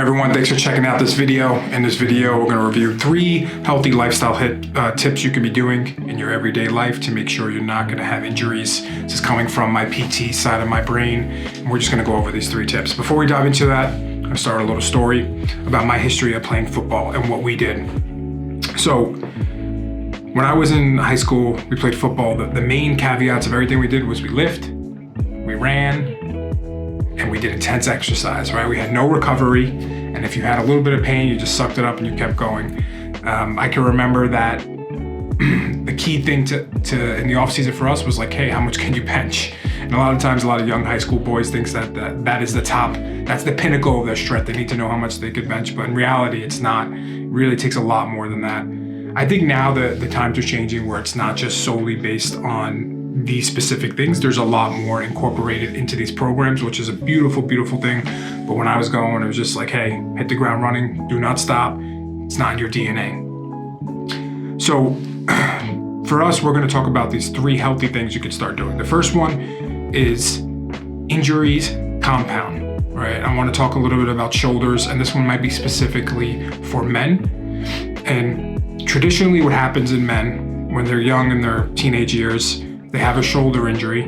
everyone, thanks for checking out this video. In this video, we're going to review 3 healthy lifestyle tips you can be doing in your everyday life to make sure you're not going to have injuries. This is coming from my PT side of my brain, and we're just going to go over these 3 tips. Before we dive into that, I'm going to start a little story about my history of playing football and what we did. So when I was in high school, we played football. The main caveats of everything we did was we lift, we ran, and we did intense exercise, right? We had no recovery, and if you had a little bit of pain, you just sucked it up and you kept going. I can remember that the key thing to in the off season for us was like, hey, how much can you bench? And a lot of times, a lot of young high school boys thinks that is the top, that's the pinnacle of their strength. They need to know how much they could bench, but in reality, it's not. It really takes a lot more than that. I think now the times are changing where it's not just solely based on these specific things. There's a lot more incorporated into these programs, which is a beautiful, beautiful thing. But when I was going, it was just like, hey, hit the ground running, do not stop. It's not in your DNA. So for us, we're going to talk about these 3 healthy things you can start doing. The first one is injuries compound, right? I want to talk a little bit about shoulders, and this one might be specifically for men. And traditionally what happens in men when they're young in their teenage years, they have a shoulder injury,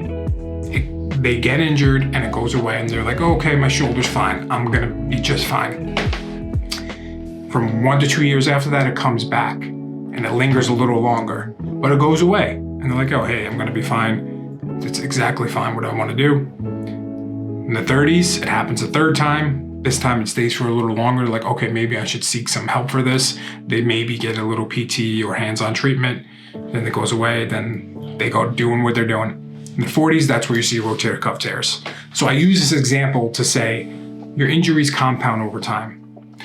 they get injured and it goes away and they're like, oh, okay, my shoulder's fine, I'm gonna be just fine. From 1 to 2 years after that, it comes back and it lingers a little longer, but it goes away. And they're like, oh, hey, I'm gonna be fine. It's exactly fine what I wanna do. In the 30s, it happens a 3rd time. This time it stays for a little longer. Like, okay, maybe I should seek some help for this. They maybe get a little PT or hands-on treatment, then it goes away, then they go doing what they're doing. In the 40s, that's where you see rotator cuff tears. So I use this example to say your injuries compound over time.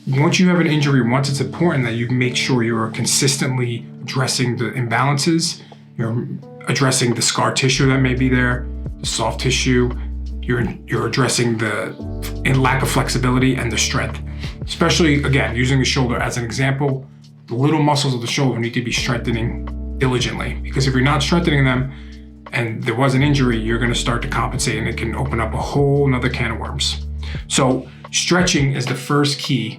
Once you have an injury, once it's important that you make sure you're consistently addressing the imbalances, you're addressing the scar tissue that may be there, the soft tissue, you're addressing the lack of flexibility and the strength. Especially, again, using the shoulder as an example, the little muscles of the shoulder need to be strengthening diligently, because if you're not strengthening them and there was an injury, you're going to start to compensate and it can open up a whole nother can of worms. So stretching is the first key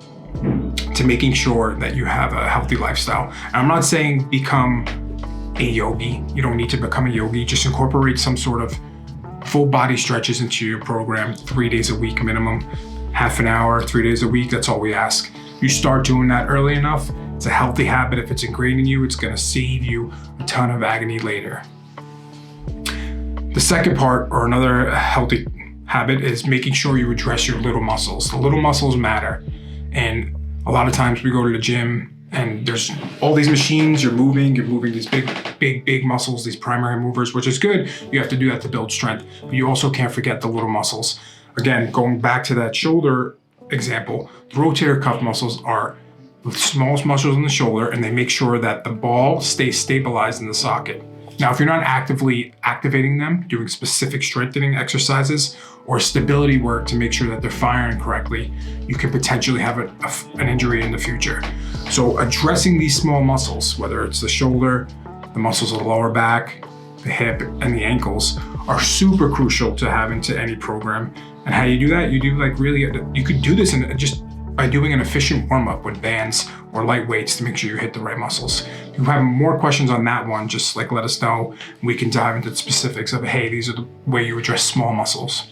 to making sure that you have a healthy lifestyle. And I'm not saying become a yogi. You don't need to become a yogi. Just incorporate some sort of full body stretches into your program 3 days a week minimum, half an hour, 3 days a week. That's all we ask. You start doing that early enough, it's a healthy habit. If it's ingrained in you, it's going to save you a ton of agony later. The second part, or another healthy habit, is making sure you address your little muscles. The little muscles matter. And a lot of times we go to the gym and there's all these machines, you're moving these big muscles, these primary movers, which is good. You have to do that to build strength, but you also can't forget the little muscles. Again, going back to that shoulder example, the rotator cuff muscles are the smallest muscles in the shoulder, and they make sure that the ball stays stabilized in the socket. Now, if you're not actively activating them, doing specific strengthening exercises or stability work to make sure that they're firing correctly, you can potentially have an injury in the future. So addressing these small muscles, whether it's the shoulder, the muscles of the lower back, the hip, and the ankles, are super crucial to have into any program. And how you do that, you do like really, you could do this in just by doing an efficient warm-up with bands or light weights to make sure you hit the right muscles. If you have more questions on that one, just like let us know. We can dive into the specifics of, hey, these are the way you address small muscles.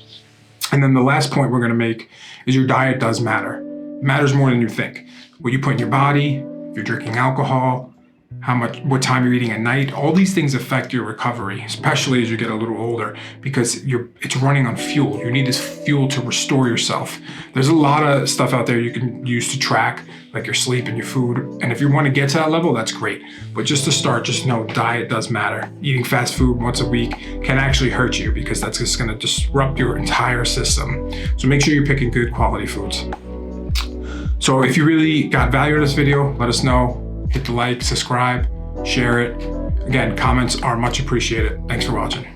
And then the last point we're gonna make is your diet does matter. It matters more than you think. What you put in your body, if you're drinking alcohol, what time you're eating at night, all these things affect your recovery, especially as you get a little older, because it's running on fuel. You need this fuel to restore yourself. There's a lot of stuff out there you can use to track, like your sleep and your food. And if you want to get to that level, that's great. But just to start, just know diet does matter. Eating fast food once a week can actually hurt you, because that's just going to disrupt your entire system. So make sure you're picking good quality foods. So if you really got value out of this video, let us know. Hit the like, subscribe, share it. Again, comments are much appreciated. Thanks for watching.